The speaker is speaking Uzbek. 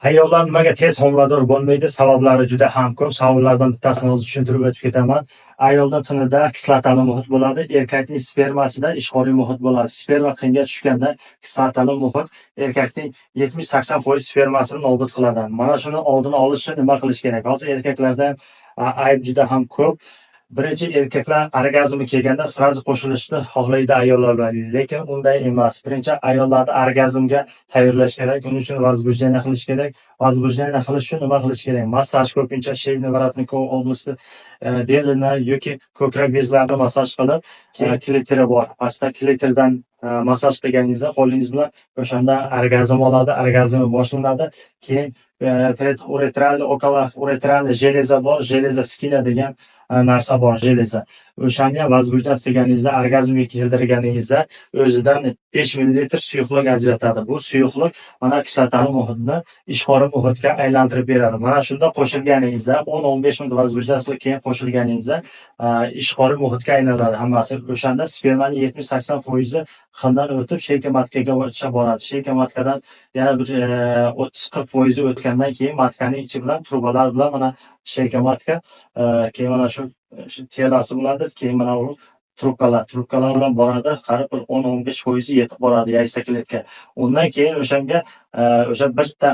Ayollar nimaga tez homilador bo'lmaydi? Sabablari juda ham ko'p. Sabablardan bittasini hozir tushuntirib o'tib ketaman. Ayolda tinida kislotali muhit bo'ladi, erkakning spermasida ishqoriy muhit bo'ladi. Sperma qinga tushganda kislotali muhit erkakning 70-80% spermasini nobud qiladi. Mana shuni oldini olish uchun nima qilish kerak? Hozir erkaklarda ayb juda ham ko'p. Birinchi erkaklar orgazmi kelganda sразу qo'shilishni xohlaydi ayollar bilan, lekin unday emas. Birinchi ayollarni orgazmga tayyorlash kerak. Uning uchun возбуждение qilish kerak. Возбуждение qilish uchun nima qilish kerak? Massaj, ko'pincha sheyni воротниковой области, belini yoki ko'krak bezlarini massaj qilib, kliteri bor. Pastda kliteridan massaj qilganingizda qo'lingiz bilan o'shanda orgazm oladi, orgazm boshlanadi. Keyin preduretralniy, okolo-uretralniy железа bor, железа skina degan narsa bor, железа. O'shanga возбуждать qilganingizda, orgazmga keltirganingizda o'zidan 5 ml suyuqlik ajratadi. Bu suyuqlik mana kislotali muhitni ishqori muhitga aylantirib beradi. Mana shunda qo'shilganingizda 10-15 minut возбуждать qilib keyin qo'shilganingizda ishqori muhitga aylanadi hammasi. O'shanda spermaning 70-80% qindan o'tib sheyka matkaga boradi. Sheyka matkadan yana bir 30-40% o'tgandan keyin matkaning ichi bilan trubalar bilan mana sheyka matka, keyin mana shu terasi bo'ladi, keyin mana u trubkalar bilan boradi, qarib bir 10-15% yetib boradi yaysa kletga. Undan keyin o'shanga o'sha bitta